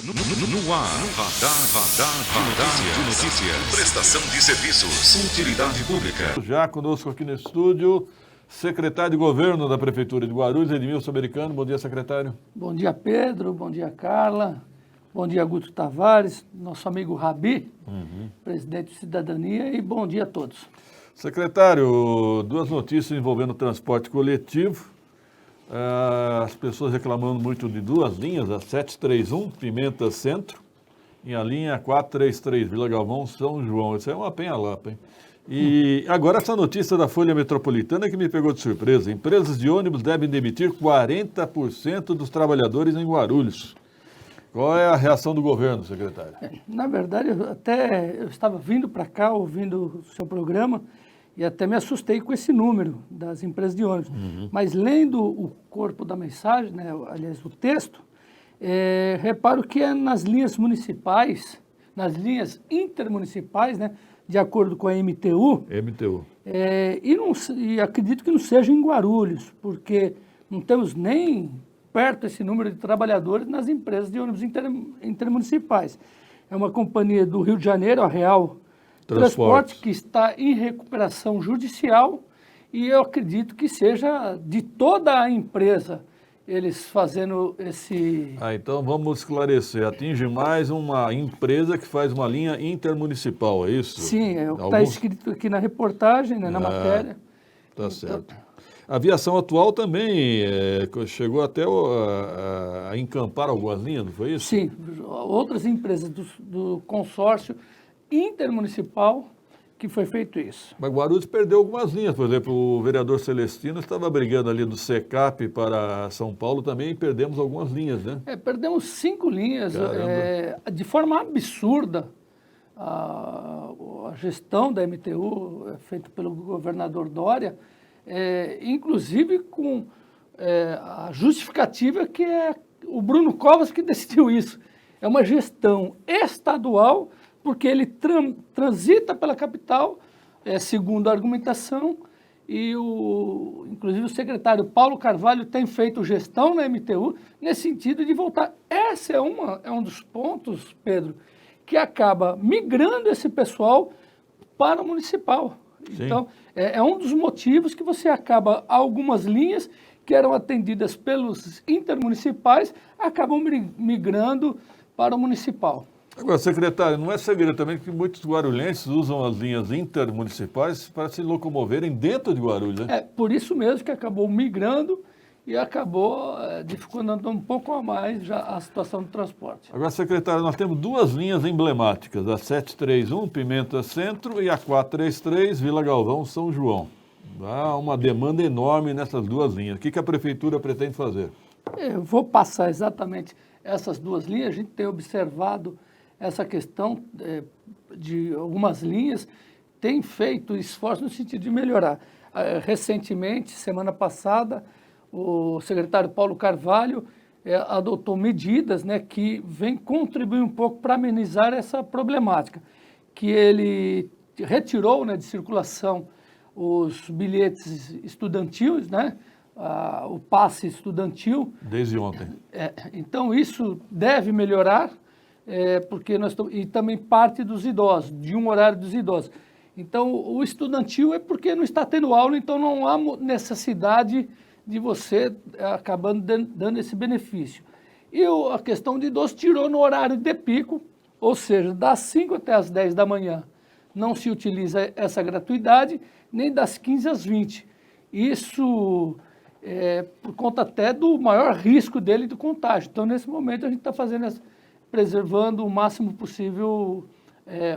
No ar, radar de notícias. Prestação de serviços. Utilidade pública. Já conosco aqui no estúdio, secretário de Governo da Prefeitura de Guarulhos, Edmilson Americano. Bom dia, secretário. Bom dia, Pedro. Bom dia, Carla. Bom dia, Guto Tavares, nosso amigo Rabi, presidente de Cidadania, e bom dia a todos. Secretário, duas notícias envolvendo o transporte coletivo. As pessoas reclamando muito de duas linhas, a 731, Pimenta Centro, e a linha 433, Vila Galvão, São João. Isso é uma penha-lapa, hein? E agora essa notícia da Folha Metropolitana que me pegou de surpresa. Empresas de ônibus devem demitir 40% dos trabalhadores em Guarulhos. Qual é a reação do governo, secretário? Na verdade, eu estava vindo para cá, ouvindo o seu programa, e até me assustei com esse número das empresas de ônibus. Mas lendo o corpo da mensagem, né, aliás, o texto, reparo que é nas linhas municipais, nas linhas intermunicipais, né, de acordo com a MTU, e acredito que não seja em Guarulhos, porque não temos nem perto esse número de trabalhadores nas empresas de ônibus intermunicipais. É uma companhia do Rio de Janeiro, a Real Transporte, que está em recuperação judicial, e eu acredito que seja de toda a empresa eles fazendo esse... Então vamos esclarecer. Atinge mais uma empresa que faz uma linha intermunicipal, é isso? Sim, é o que está escrito aqui na reportagem, né, na matéria. Tá certo. A aviação atual também chegou até a encampar algumas linhas, não foi isso? Sim, outras empresas do consórcio intermunicipal que foi feito isso. Mas Guarulhos perdeu algumas linhas, por exemplo, o vereador Celestino estava brigando ali do SECAP para São Paulo também e perdemos algumas linhas, né? Perdemos 5 linhas, de forma absurda. A gestão da MTU, feita pelo governador Dória, inclusive com a justificativa que é o Bruno Covas que decidiu isso. É uma gestão estadual, porque ele transita pela capital, segundo a argumentação, e inclusive o secretário Paulo Carvalho tem feito gestão na MTU nesse sentido de voltar. Esse é um dos pontos, Pedro, que acaba migrando esse pessoal para o municipal. Sim. Então, é um dos motivos que você acaba, algumas linhas que eram atendidas pelos intermunicipais, acabam migrando para o municipal. Agora, secretário, não é segredo também que muitos guarulhenses usam as linhas intermunicipais para se locomoverem dentro de Guarulhos, né? Por isso mesmo que acabou migrando e acabou dificultando um pouco a mais já a situação do transporte. Agora, secretário, nós temos duas linhas emblemáticas, a 731, Pimenta Centro, e a 433, Vila Galvão, São João. Há uma demanda enorme nessas duas linhas. O que a prefeitura pretende fazer? Eu vou passar exatamente essas duas linhas. A gente tem observado essa questão de algumas linhas, tem feito esforço no sentido de melhorar. Recentemente, semana passada, o secretário Paulo Carvalho adotou medidas, né, que vêm contribuir um pouco para amenizar essa problemática, que ele retirou, né, de circulação os bilhetes estudantis, né, o passe estudantil. Desde ontem. Então, isso deve melhorar, porque e também parte dos idosos, de um horário dos idosos. Então, o estudantil é porque não está tendo aula, então não há necessidade de você acabando dando esse benefício. E a questão de idoso tirou no horário de pico, ou seja, das 5 até as 10 da manhã não se utiliza essa gratuidade, nem das 15 às 20. Isso por conta até do maior risco dele de contágio. Então, nesse momento, a gente está preservando o máximo possível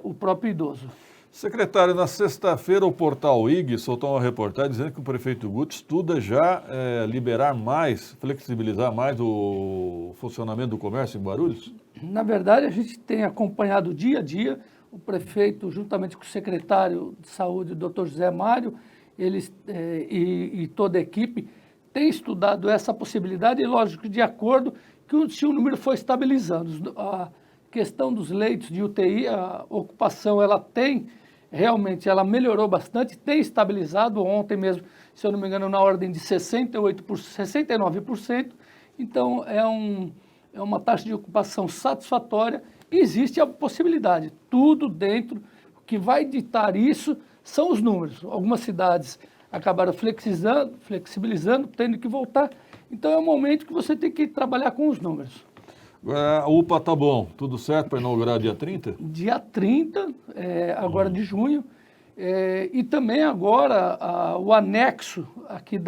o próprio idoso. Secretário, na sexta-feira o portal IG soltou uma reportagem dizendo que o prefeito Guto estuda já liberar mais, flexibilizar mais o funcionamento do comércio em Guarulhos? Na verdade, a gente tem acompanhado dia a dia, o prefeito, juntamente com o secretário de saúde, o doutor José Mário, eles e toda a equipe, tem estudado essa possibilidade, e lógico, de acordo que se o número for estabilizando. A questão dos leitos de UTI, a ocupação, realmente melhorou bastante, tem estabilizado ontem mesmo, se eu não me engano, na ordem de 69%. Então, é uma taxa de ocupação satisfatória, existe a possibilidade. Tudo dentro, o que vai ditar isso são os números. Algumas cidades acabaram flexibilizando, tendo que voltar. Então é um momento que você tem que trabalhar com os números. A UPA tá bom, tudo certo para inaugurar dia 30? Dia 30, agora de junho, e também agora o anexo aqui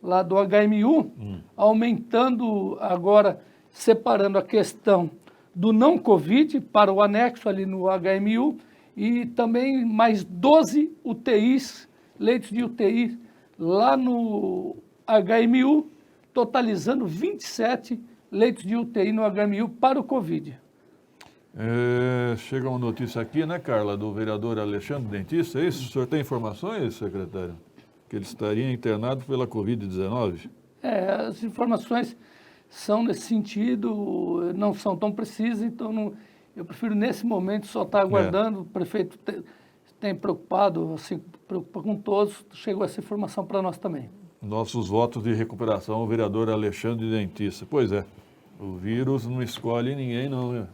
lá do HMU, aumentando agora, separando a questão do não Covid para o anexo ali no HMU e também mais 12 UTIs, leitos de UTI lá no HMU, totalizando 27 leitos de UTI no HMU para o Covid. Chega uma notícia aqui, né, Carla, do vereador Alexandre Dentista, é isso? O senhor tem informações, secretário? Que ele estaria internado pela Covid-19? As informações são nesse sentido, não são tão precisas, então eu prefiro nesse momento só estar aguardando. O prefeito tem preocupado, assim, preocupa com todos, chegou essa informação para nós também. Nossos votos de recuperação ao vereador Alexandre Dentista. Pois é, o vírus não escolhe ninguém não, né?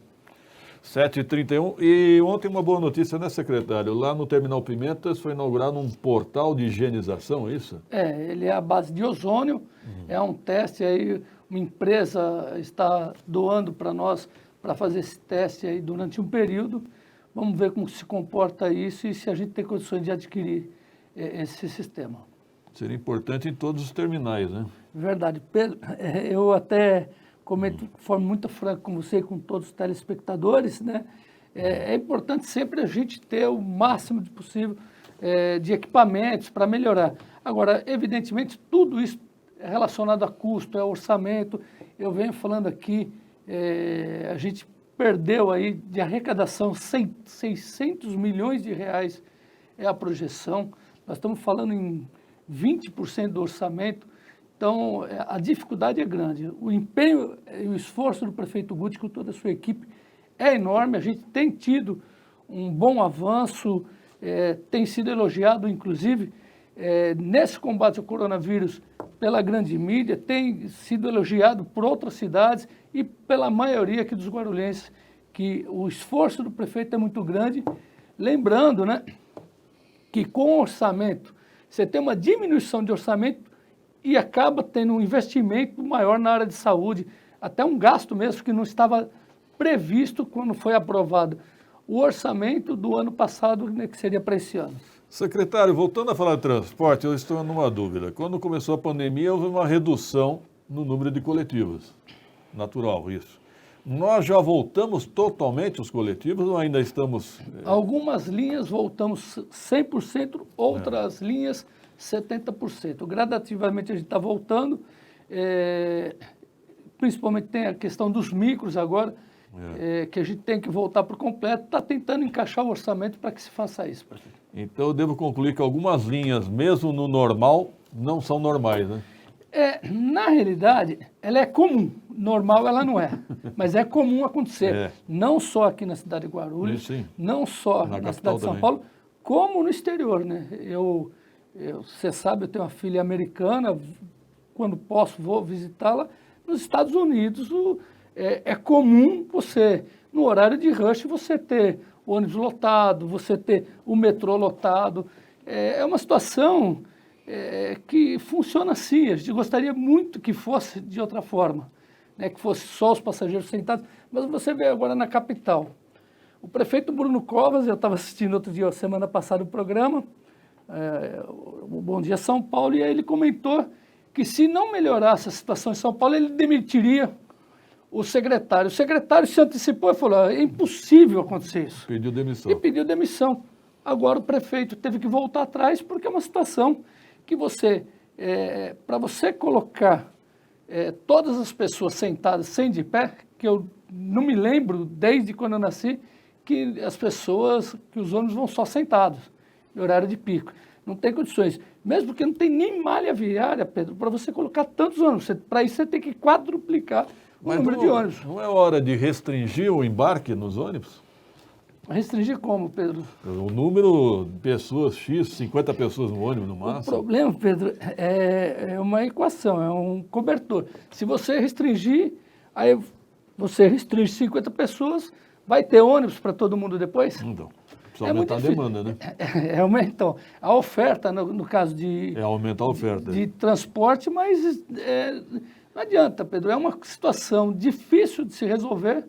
7h31. E ontem uma boa notícia, né, secretário? Lá no Terminal Pimentas foi inaugurado um portal de higienização, é isso? Ele é à base de ozônio, é um teste aí, uma empresa está doando para nós para fazer esse teste aí durante um período. Vamos ver como se comporta isso e se a gente tem condições de adquirir esse sistema. Seria importante em todos os terminais, né? Verdade. Pedro, eu até comento de forma muito franca com você e com todos os telespectadores, né? É importante sempre a gente ter o máximo de possível de equipamentos para melhorar. Agora, evidentemente, tudo isso é relacionado a custo, é orçamento. Eu venho falando aqui, a gente perdeu aí de arrecadação 600 milhões de reais é a projeção. Nós estamos falando em 20% do orçamento. Então, a dificuldade é grande. O empenho e o esforço do prefeito Guti com toda a sua equipe é enorme. A gente tem tido um bom avanço, tem sido elogiado, inclusive, nesse combate ao coronavírus pela grande mídia, tem sido elogiado por outras cidades e pela maioria aqui dos guarulhenses, que o esforço do prefeito é muito grande. Lembrando, né, que com o orçamento, você tem uma diminuição de orçamento e acaba tendo um investimento maior na área de saúde, até um gasto mesmo que não estava previsto quando foi aprovado o orçamento do ano passado, né, que seria para esse ano. Secretário, voltando a falar de transporte, eu estou numa dúvida. Quando começou a pandemia, houve uma redução no número de coletivos. Natural isso. Nós já voltamos totalmente os coletivos ou ainda estamos... Algumas linhas voltamos 100%, outras linhas 70%. Gradativamente a gente está voltando, principalmente tem a questão dos micros agora, que a gente tem que voltar por completo, está tentando encaixar o orçamento para que se faça isso, prefeito. Então eu devo concluir que algumas linhas, mesmo no normal, não são normais, né? Na realidade, ela é comum. Normal ela não é, mas é comum acontecer. Não só aqui na cidade de Guarulhos, Sim. não só na cidade de São Paulo, como no exterior, né? Você sabe, eu tenho uma filha americana, quando posso vou visitá-la. Nos Estados Unidos é comum você, no horário de rush, você ter o ônibus lotado, você ter o metrô lotado. É uma situação que funciona assim. A gente gostaria muito que fosse de outra forma, né? Que fosse só os passageiros sentados, mas você vê agora na capital. O prefeito Bruno Covas, eu estava assistindo outro dia, semana passada, o programa, o Bom Dia São Paulo, e aí ele comentou que se não melhorasse a situação em São Paulo, ele demitiria o secretário. O secretário se antecipou e falou, é impossível acontecer isso. Pediu demissão. E pediu demissão. Agora o prefeito teve que voltar atrás, porque é uma situação que você, para você colocar todas as pessoas sentadas, sem de pé, que eu não me lembro, desde quando eu nasci, que que os ônibus vão só sentados, em horário de pico. Não tem condições. Mesmo porque não tem nem malha viária, Pedro, para você colocar tantos ônibus. Para isso você tem que quadruplicar o número de ônibus. Não é hora de restringir o embarque nos ônibus? Restringir como, Pedro? O número de pessoas, X, 50 pessoas no ônibus no máximo. O problema, Pedro, é uma equação, é um cobertor. Se você restringir, Aí você restringe 50 pessoas, vai ter ônibus para todo mundo depois? Então, precisa aumentar a demanda, né? Então, a oferta, no caso de... É aumentar a oferta. De transporte, mas não adianta, Pedro. É uma situação difícil de se resolver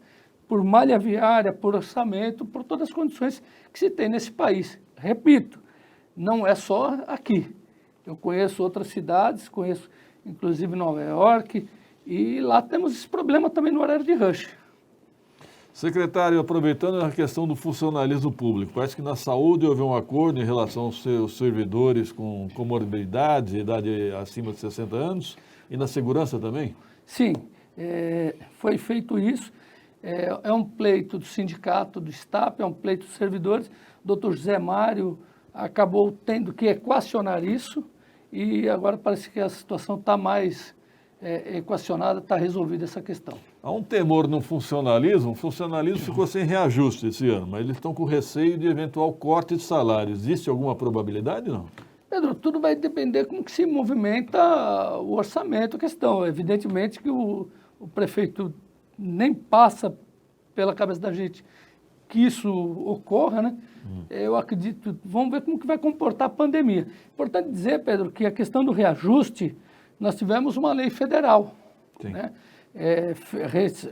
por malha viária, por orçamento, por todas as condições que se tem nesse país. Repito, não é só aqui. Eu conheço outras cidades, conheço inclusive Nova York, e lá temos esse problema também no horário de rush. Secretário, aproveitando a questão do funcionalismo público, parece que na saúde houve um acordo em relação aos seus servidores com comorbidades, idade acima de 60 anos, e na segurança também? Sim, foi feito isso. É um pleito do sindicato, do STAP, é um pleito dos servidores. O doutor José Mário acabou tendo que equacionar isso e agora parece que a situação está mais equacionada, está resolvida essa questão. Há um temor no funcionalismo, o funcionalismo ficou sem reajuste esse ano, mas eles estão com receio de eventual corte de salário. Existe alguma probabilidade, não? Pedro, tudo vai depender como que se movimenta o orçamento, a questão. Evidentemente que o prefeito nem passa pela cabeça da gente que isso ocorra, né? Eu acredito, vamos ver como que vai comportar a pandemia. Importante dizer, Pedro, que a questão do reajuste, nós tivemos uma lei federal, né?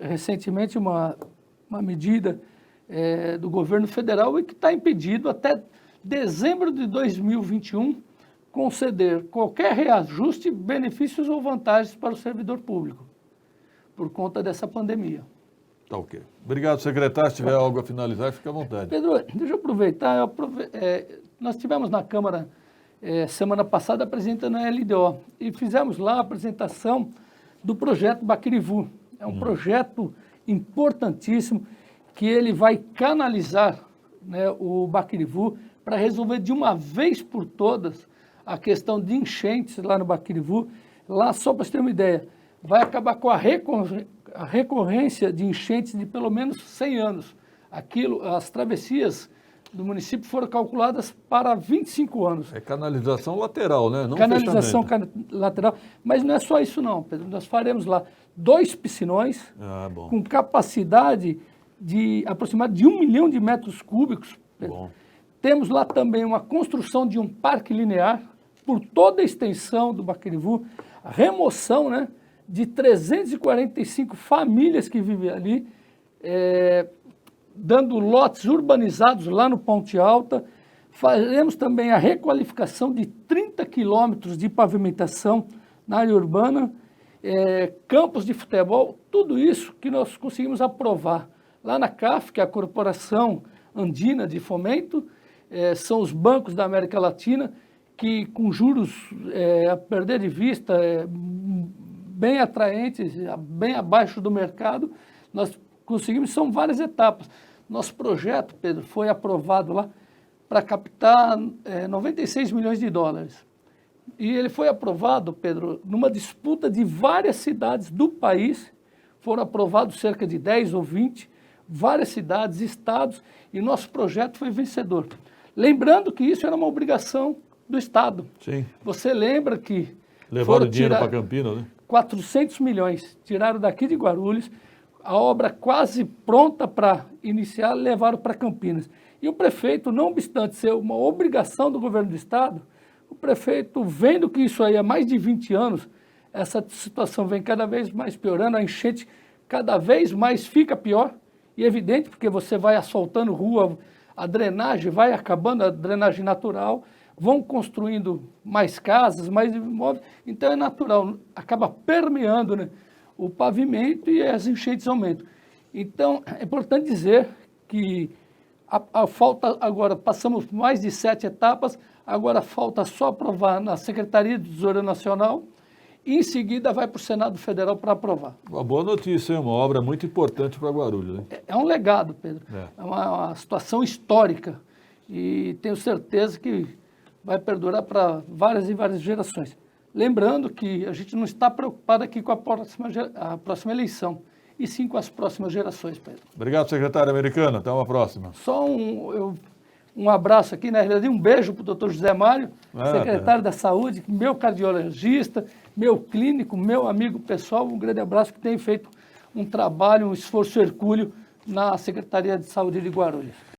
Recentemente uma medida do governo federal e que está impedido até dezembro de 2021 conceder qualquer reajuste, benefícios ou vantagens para o servidor público, por conta dessa pandemia. Tá ok. Obrigado, secretário. Se tiver algo a finalizar, fique à vontade. Pedro, deixa eu aproveitar. Nós tivemos na Câmara semana passada apresentando a LDO e fizemos lá a apresentação do projeto Baquirivu. É um projeto importantíssimo que ele vai canalizar, né, o Baquirivu para resolver de uma vez por todas a questão de enchentes lá no Baquirivu. Lá, só para você ter uma ideia, vai acabar com a recorrência de enchentes de pelo menos 100 anos. As travessias do município foram calculadas para 25 anos. É canalização lateral, né? Não canalização lateral. Mas não é só isso não, Pedro. Nós faremos lá 2 piscinões com capacidade de aproximadamente de 1 milhão de metros cúbicos. Bom. Temos lá também uma construção de um parque linear por toda a extensão do Baquirivu, a remoção, né, de 345 famílias que vivem ali, dando lotes urbanizados lá no Ponte Alta. Faremos também a requalificação de 30 quilômetros de pavimentação na área urbana, campos de futebol, tudo isso que nós conseguimos aprovar lá na CAF, que é a Corporação Andina de Fomento, são os bancos da América Latina, que com juros a perder de vista, bem atraentes, bem abaixo do mercado, nós conseguimos, são várias etapas. Nosso projeto, Pedro, foi aprovado lá para captar 96 milhões de dólares. E ele foi aprovado, Pedro, numa disputa de várias cidades do país, foram aprovados cerca de 10 ou 20, várias cidades, estados, e nosso projeto foi vencedor. Lembrando que isso era uma obrigação do Estado. Sim. Você lembra que levaram dinheiro para Campinas, né? 400 milhões, tiraram daqui de Guarulhos, a obra quase pronta para iniciar, levaram para Campinas. E o prefeito, não obstante ser uma obrigação do governo do Estado, o prefeito, vendo que isso aí há mais de 20 anos, essa situação vem cada vez mais piorando, a enchente cada vez mais fica pior, e é evidente, porque você vai asfaltando rua, a drenagem vai acabando, a drenagem natural, vão construindo mais casas, mais imóveis, então é natural, acaba permeando, né, o pavimento e as enchentes aumentam. Então, é importante dizer que a falta agora, passamos mais de 7 etapas, agora falta só aprovar na Secretaria do Tesouro Nacional e em seguida vai para o Senado Federal para aprovar. Uma boa notícia, é uma obra muito importante para Guarulhos, né? É um legado, Pedro, é uma situação histórica e tenho certeza que vai perdurar para várias e várias gerações. Lembrando que a gente não está preocupado aqui com a próxima eleição, e sim com as próximas gerações, Pedro. Obrigado, secretário americano. Até uma próxima. Só um abraço aqui, na realidade, um beijo para o doutor José Mário, secretário da Saúde, meu cardiologista, meu clínico, meu amigo pessoal, um grande abraço, que tem feito um trabalho, um esforço hercúleo na Secretaria de Saúde de Guarulhos.